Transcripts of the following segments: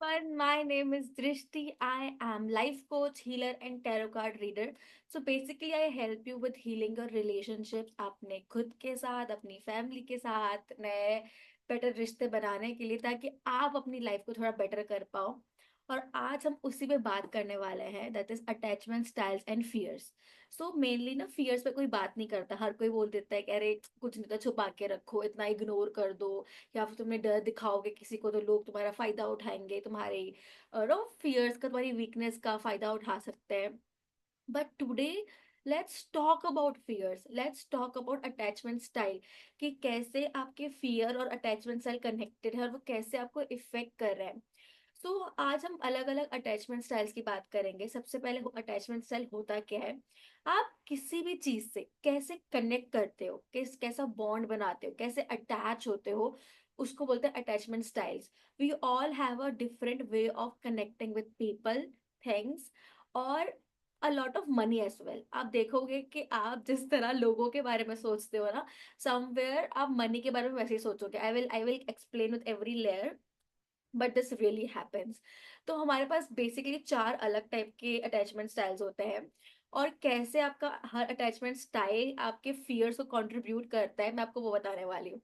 everyone. My name is Drishti. I am life coach, healer, and tarot card reader. So basically, I help you with healing your relationships अपने खुद के साथ, अपनी family के साथ, नए बेटर रिश्ते बनाने के लिए ताकि आप अपनी लाइफ को थोड़ा बेटर कर पाओ। और आज हम उसी पे बात करने वाले हैं, that is attachment styles and fears. So mainly ना फियर्स पे कोई बात नहीं करता, हर कोई बोल देता है कि अरे कुछ नहीं तो छुपा के रखो, इतना इग्नोर कर दो, या फिर तुमने डर दिखाओगे किसी को तो लोग तुम्हारा फायदा उठाएंगे, तुम्हारे नो फियर्स का, तुम्हारी वीकनेस का फायदा उठा सकते हैं। But today let's talk about fears, let's talk about attachment style, कि कैसे आपके फियर और अटैचमेंट स्टाइल कनेक्टेड है और वो कैसे आपको इफेक्ट कर रहे हैं। सो आज हम अलग अलग अटैचमेंट स्टाइल्स की बात करेंगे। सबसे पहले अटैचमेंट स्टाइल होता क्या है, आप किसी भी चीज से कैसे कनेक्ट करते हो, कैसा बॉन्ड बनाते हो, कैसे अटैच होते हो, उसको बोलते हैं attachment styles. We all have a different way of connecting with people, things, और a lot of money as well. आप देखोगे कि आप जिस तरह लोगों के बारे में सोचते हो ना, समवेयर आप मनी के बारे में वैसे ही सोचोगे। I will explain with every layer, but this really happens. तो हमारे पास बेसिकली चार अलग टाइप के अटैचमेंट स्टाइल्स होते हैं, और कैसे आपका हर अटैचमेंट स्टाइल आपके फियर्स को कंट्रीब्यूट करता है, मैं आपको वो बताने वाली हूँ।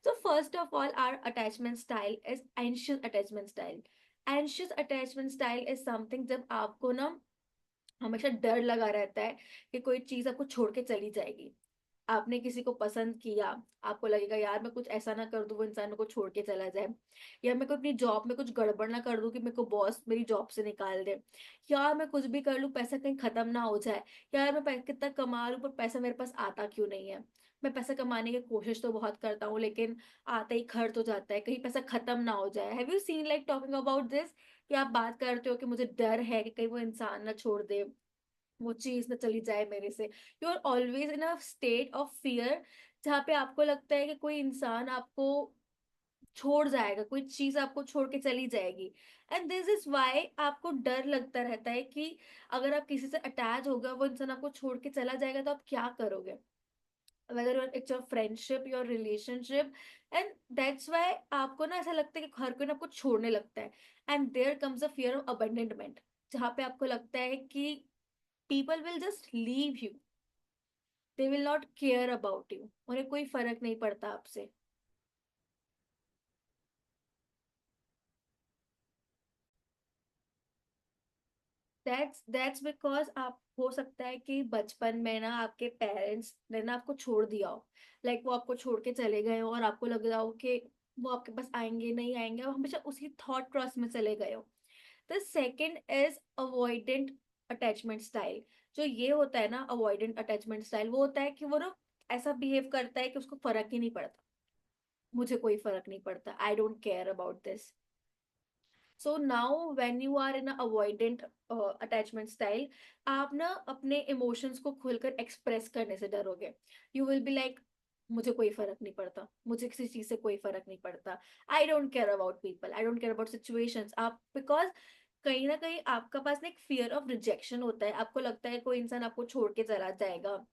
So first of all, our attachment style is anxious attachment style. Anxious attachment style is something जब आपको ना हमेशा डर लगा रहता है कि कोई चीज आपको छोड़ के चली जाएगी। आपने किसी को पसंद किया, आपको लगेगा यार मैं कुछ ऐसा ना कर दूं वो इंसान मेरे को छोड़ के चला जाए, या मैं को अपनी जॉब में कुछ गड़बड़ ना कर दूं कि मेरे को बॉस मेरी जॉब से निकाल दे, यार मैं कुछ भी कर लूं पैसा कहीं खत्म ना हो जाए, यार मैं कितना कमा लूं पर पैसा मेरे पास आता क्यों नहीं है। मैं पैसा कमाने की कोशिश तो बहुत करता हूँ लेकिन आता ही खर्च हो जाता है, कहीं पैसा खत्म ना हो जाए। Have you seen like talking about this, कि आप बात करते हो कि मुझे डर है कि कहीं वो इंसान ना छोड़ दे, वो चीज ना चली जाए मेरे से। You are always in a state of fear, जहाँ पे आपको लगता है कि कोई इंसान आपको छोड़ जाएगा, कोई चीज आपको छोड़ के चली जाएगी। एंड दिस इज वाई आपको डर लगता रहता है कि अगर आप किसी से अटैच हो गए, वो इंसान आपको छोड़ के चला जाएगा तो आप क्या करोगे, whether it's your friendship, your relationship. And that's why आपको ना ऐसा लगता है कि हर कोई ना आपको छोड़ने लगता है। And there comes a fear of abandonment, जहाँ पे आपको लगता है कि people will just leave you, they will not care about you, उन्हें कोई फर्क नहीं पड़ता आपसे। दैट्स बिकॉज आप, हो सकता है कि बचपन में ना आपके पेरेंट्स ने ना आपको छोड़ दिया हो, वो आपको छोड़ के चले गए हो और आपको लग रहा हो कि वो आपके पास आएंगे नहीं आएंगे, और हमेशा उसी थॉट प्रोसेस में चले गए हो। The second is avoidant attachment style. जो ये होता है ना अवॉइडेंट अटैचमेंट स्टाइल, वो होता है कि वो ना ऐसा बिहेव करता है कि उसको फर्क ही नहीं पड़ता, मुझे कोई फर्क नहीं पड़ता, I don't care about this. So now when you are in avoidant attachment style, आप ना अपने इमोशंस को खुलकर एक्सप्रेस करने से डरोगे। यू विल बी लाइक, मुझे कोई फर्क नहीं पड़ता, मुझे किसी चीज से कोई फर्क नहीं पड़ता, I don't care about people, I don't care about situations. आप बिकॉज कहीं ना कहीं आपका पास ना एक फियर ऑफ रिजेक्शन होता है, आपको लगता है कोई इंसान आपको छोड़ के चला जाएगा,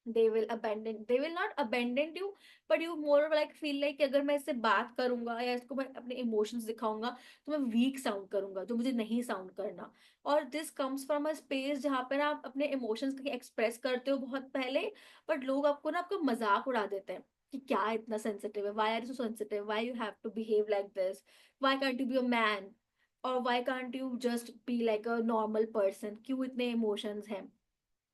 they will not abandon you, but you more like feel like कि अगर मैं इससे बात करूंगा या इसको मैं अपने इमोशंस दिखाऊंगा तो मैं वीक साउंड करूंगा, जो मुझे नहीं साउंड करना। और this comes from a space जहाँ पर आप अपने इमोशंस एक्सप्रेस करते हो बहुत पहले, बट लोग आपको ना आपका मजाक उड़ा देते हैं कि क्या इतना सेंसिटिव है, why are you so sensitive, why you have to behave like this, why can't you be a man, और why can't you just be like a normal person, क्यों इतने इमोशंस हैं।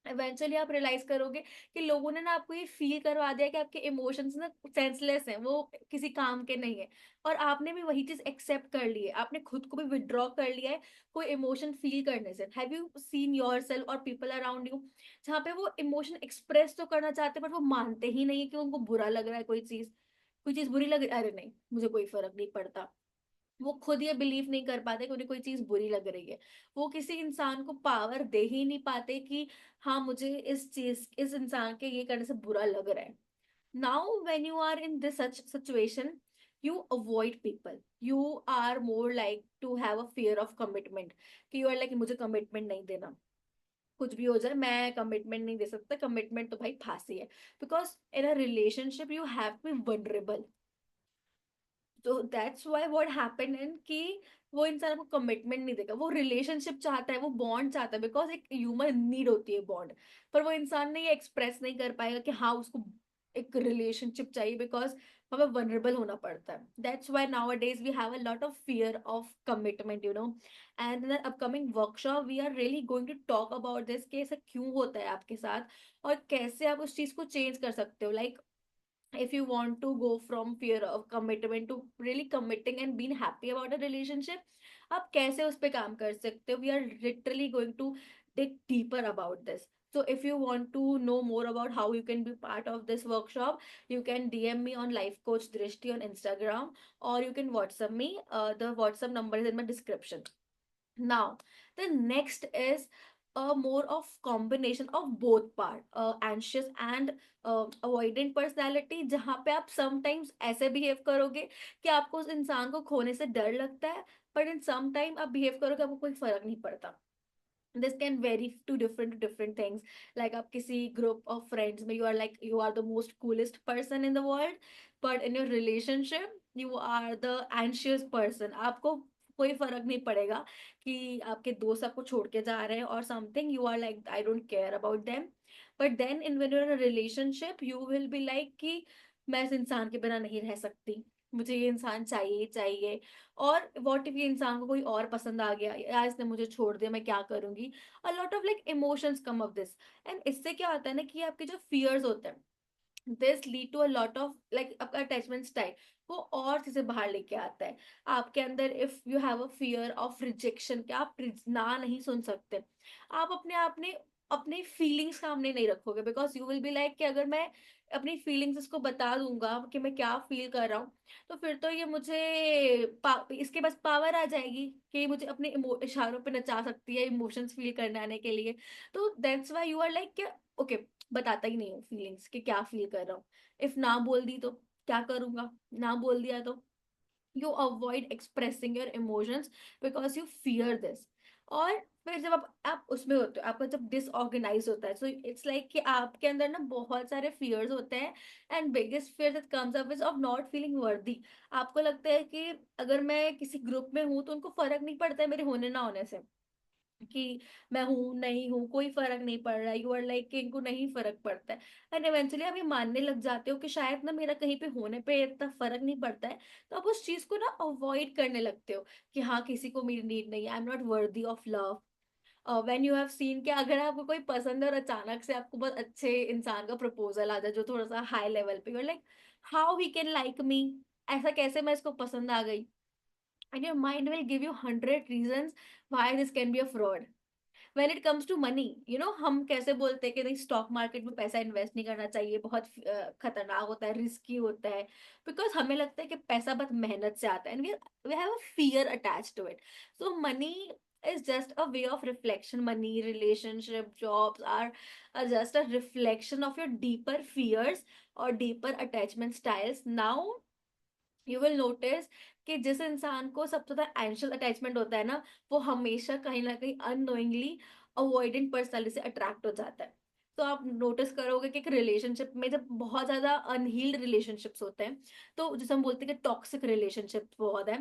इवेंचुअली आप रियलाइज करोगे कि लोगों ने ना आपको ये फील करवा दिया कि आपके इमोशंस ना सेंसलेस हैं, वो किसी काम के नहीं है। और आपने भी वही चीज एक्सेप्ट कर ली है, आपने खुद को भी विड्रॉ कर लिया है कोई इमोशन फील करने से। Have you seen your self और पीपल अराउंड यू, जहाँ पे वो इमोशन एक्सप्रेस तो करना चाहते हैं बट वो मानते ही नहीं है कि उनको बुरा लग रहा है, कोई चीज बुरी लग रही है, अरे नहीं मुझे कोई फर्क नहीं पड़ता। वो खुद ये बिलीव नहीं कर पाते कि उन्हें कोई चीज बुरी लग रही है। वो किसी इंसान को पावर दे ही नहीं पाते कि हाँ मुझे इस इंसान के ये करने से बुरा लग रहा है। Now when you are in this such situation, you avoid people, you are more like to have a fear of commitment, कि यू आर लाइक मुझे कमिटमेंट नहीं देना, कुछ भी हो जाए मैं कमिटमेंट नहीं दे सकता, कमिटमेंट तो भाई फांसी है। Because in a relationship you have to be vulnerable, तो that's why what happened in कि वो इंसान आपको कमिटमेंट नहीं देगा, वो रिलेशनशिप चाहता है, वो बॉन्ड चाहता है, बिकॉज एक ह्यूमन नीड होती है बॉन्ड। पर वो इंसान ने ये एक्सप्रेस नहीं कर पाएगा कि हाँ उसको एक रिलेशनशिप चाहिए, बिकॉज हमें वनरेबल होना पड़ता है। That's why nowadays we have a lot of fear of commitment, you know. And in upcoming workshop we are really going to talk about this कि ऐसा क्यों होता है आपके साथ, और कैसे आप उस चीज को चेंज कर सकते हो। Like if you want to go from fear of commitment to really committing and being happy about a relationship, आप कैसे उस पे काम कर सकते हो, we are literally going to dig deeper about this. So if you want to know more about how you can be part of this workshop, you can DM me on life coach drishti on Instagram, or you can WhatsApp me. The WhatsApp number is in my description. Now, the next is a more of combination of both part, anxious and avoidant personality, जहाँ पे आप sometimes ऐसे behave करोगे कि आपको उस इंसान को खोने से डर लगता है, but in some time आप behave करोगे आपको कोई फर्क नहीं पड़ता। This can vary to different things. Like आप किसी group of friends में you are like you are the most coolest person in the world, but in your relationship you are the anxious person. आपको कोई फर्क नहीं पड़ेगा कि आपके दोस्त आपको छोड़ के जा रहे हैं और something, you are like I don't care about them. But then in when you're in a relationship you will be like कि मैं इस इंसान के बिना नहीं रह सकती, मुझे ये इंसान चाहिए ही चाहिए। और व्हाट इफ ये इंसान को कोई और पसंद आ गया, या इसने मुझे छोड़ दिया, मैं क्या करूंगी। अ lot of like emotions come of this. And इससे क्या होता है ना कि आपके जो फियर्स होते हैं, this lead to a lot of like आपका अटैचमेंट स्टाइल वो और चीजें बाहर लेके आता है आपके अंदर। If you have a fear of rejection, कि आप ना नहीं सुन सकते, आप अपने आप ने अपने फीलिंग्स सामने नहीं रखोगे, because you will be like कि अगर मैं अपनी फीलिंग्स इसको बता दूंगा कि मैं क्या फील कर रहा हूँ, तो फिर तो ये मुझे इसके पास पावर आ जाएगी कि मुझे अपने इशारों पे नचा सकती है इमोशंस फील करने आने के लिए। तो that's why you are like okay, बताता ही नहीं हूँ फीलिंग्स कि क्या फील कर रहा हूँ। इफ ना बोल दी तो क्या करूंगा, ना बोल दिया तो you avoid expressing your emotions because you fear this. और फिर जब आप उसमें होते हो, आपका जब डिसऑर्गेनाइज होता है, सो इट्स लाइक कि आपके अंदर ना बहुत सारे फियर्स होते हैं। And biggest fear that comes up is of not feeling वर्दी। आपको लगता है कि अगर मैं किसी ग्रुप में हूँ तो उनको फर्क नहीं पड़ता है मेरे होने ना होने से, कि मैं हूँ नहीं हूँ कोई फर्क नहीं पड़ रहा है। यू आर लाइक कि इनको नहीं फर्क पड़ता है। एंड इवेंचुअली आप ये मानने लग जाते हो कि शायद ना मेरा कहीं पे होने पे इतना फर्क नहीं पड़ता है, तो आप उस चीज को ना अवॉइड करने लगते हो कि हाँ किसी को मेरी नीड नहीं है, I am not worthy of love. When you have seen कि अगर आपको कोई पसंद है और अचानक से आपको बहुत अच्छे इंसान का प्रपोजल आ जाए जो थोड़ा सा हाई लेवल पे, you are like how he can like me, ऐसा कैसे मैं इसको पसंद आ गई। And your mind will give you 100 reasons why this can be a fraud. When it comes to money, you know, हम कैसे बोलते हैं कि नहीं स्टॉक मार्केट में पैसा इन्वेस्ट नहीं करना चाहिए, बहुत खतरनाक होता है, रिस्की होता है, बिकॉज हमें लगता है कि पैसा बहुत मेहनत से आता है and we have a fear attach to it. So money is just a way of reflection. Money, relationship, jobs are just a reflection of your deeper fears or deeper attachment styles. Now you will notice कि जिस इंसान को सबसे ज्यादा एंशियल attachment होता है ना, वो हमेशा कहीं ना कहीं अननोइंगली अवॉइडेंट पर्सनैलिटी से अट्रैक्ट हो जाता है। तो आप नोटिस करोगे कि एक रिलेशनशिप में जब बहुत ज्यादा अनहील्ड रिलेशनशिप्स होते हैं, तो जैसे हम बोलते हैं कि टॉक्सिक रिलेशनशिप बहुत है,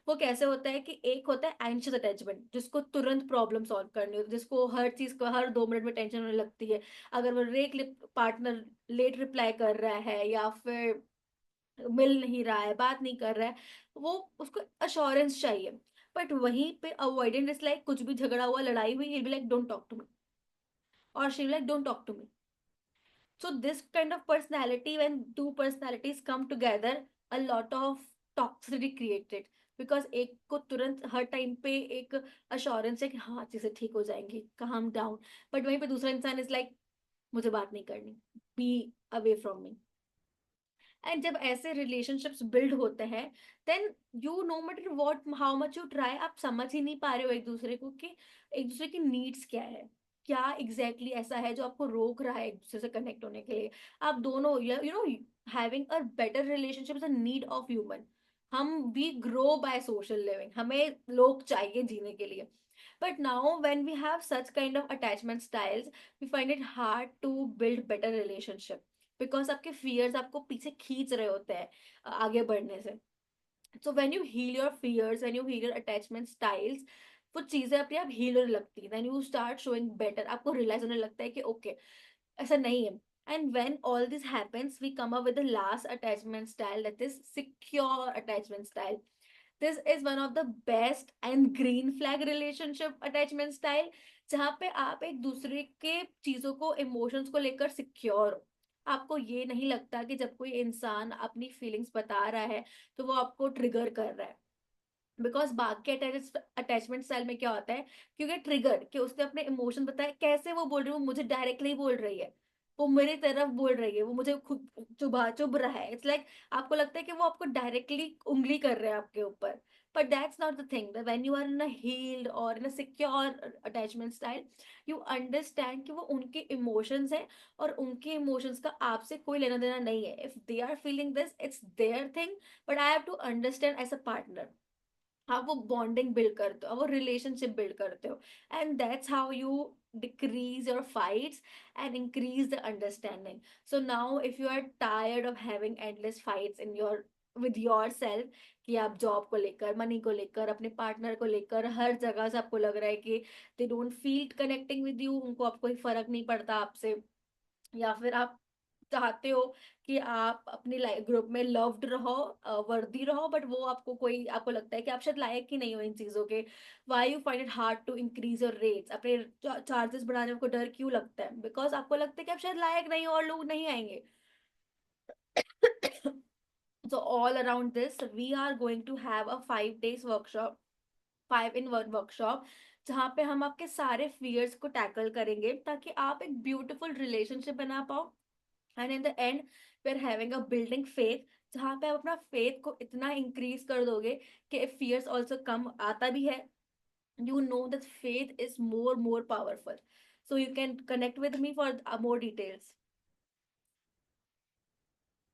वो कैसे होता है कि एक होता है एंशियस अटैचमेंट जिसको तुरंत प्रॉब्लम सॉल्व करनी होती है, जिसको हर चीज को हर 2 मिनट में टेंशन होने लगती है। अगर वो रेट पार्टनर लेट रिप्लाई कर रहा है या फिर मिल नहीं रहा है, बात नहीं कर रहा है, वो उसको अश्योरेंस चाहिए। बट वहीं पे अवॉइडेंट इज लाइक कुछ भी झगड़ा हुआ, लड़ाई हुई, he be like don't talk to me, और she like don't talk to me. So this kind of personality, when two personalities come together, a lot of toxicity created, because एक को तुरंत हर टाइम पे एक अश्योरेंस है कि हाँ चीजें ठीक हो जाएंगी, काम डाउन। बट वहीं पे दूसरा इंसान इज लाइक मुझे बात नहीं करनी, be away from me. And जब ऐसे रिलेशनशिप्स बिल्ड होते हैं, then you no matter what how much you try, आप समझ ही नहीं पा रहे हो एक दूसरे को कि एक दूसरे की नीड्स क्या है, क्या एग्जैक्टली exactly ऐसा है जो आपको रोक रहा है एक दूसरे से कनेक्ट होने के लिए। आप दोनों you know having a better relationship is a need of human. हम we grow by social living, हमें लोग चाहिए जीने के लिए। But now when we have such kind of attachment styles, we find it hard to build better relationship, because आपके fears आपको पीछे खींच रहे होते हैं आगे बढ़ने से। So when you heal your fears, when you heal your attachment styles, वो चीजें अपने आप हील होने लगती है, then you start showing better, आपको रियलाइज होने लगता है कि ओके ऐसा नहीं है. And when all this happens we come up with the last attachment style, that is secure attachment style. This is one of the best and green flag relationship attachment style, जहाँ पे आप एक दूसरे के चीजों को, इमोशंस को लेकर सिक्योर हो. आपको ये नहीं लगता कि जब कोई इंसान अपनी फीलिंग्स बता रहा है तो वो आपको ट्रिगर कर रहा है. बिकॉज बाकी अटैचमेंट स्टाइल में क्या होता है, क्योंकि ट्रिगर कि उसने अपने इमोशन बताए, कैसे वो बोल रही है, वो मुझे डायरेक्टली बोल रही है, वो मेरी तरफ बोल रही है, वो मुझे खुद चुभ रहा है. इट्स लाइक आपको लगता है कि वो आपको डायरेक्टली उंगली कर रहे हैं आपके ऊपर. But that's not the thing. When you are in a healed और in a secure attachment style, you understand कि वो उनके इमोशंस हैं, और उनके इमोशंस का आपसे कोई लेना देना नहीं है. If they are feeling this, it's their thing, but I have to understand as a partner. आप वो बॉन्डिंग बिल्ड करते हो, वो रिलेशनशिप बिल्ड करते हो. And that's how you decrease your fights and increase the understanding. So now if you are tired of having endless fights in your with yourself, कि आप job को लेकर, मनी को लेकर, अपने पार्टनर को लेकर, हर जगह से आपको लग रहा है कि they don't feel connecting with you, उनको आप कोई फर्क नहीं पड़ता आपसे, या फिर आप चाहते हो कि आप अपनी लाइफ ग्रुप में लव्ड रहो, वर्दी रहो, बट वो आपको कोई, आपको लगता है कि आप शायद लायक ही नहीं हो इन चीजों के. Why you find it hard to increase your rates, अपने चार्जेस बढ़ाने में आपको डर क्यों लगता है? बिकॉज आपको लगता है कि आप शायद लायक नहीं हो और लोग नहीं आएंगे. So all around this we are going to have a 5 days workshop, 5 in 1 workshop, जहाँ पे हम आपके सारे फियर्स को टैकल करेंगे ताकि आप एक ब्यूटीफुल रिलेशनशिप बना पाओ. And in the end we are having a building faith, जहाँ पे आप अपना फेथ को इतना इंक्रीज कर दोगे कि फियर्स ऑल्सो कम आता भी है. You know that faith is more powerful. So you can connect with me for more details.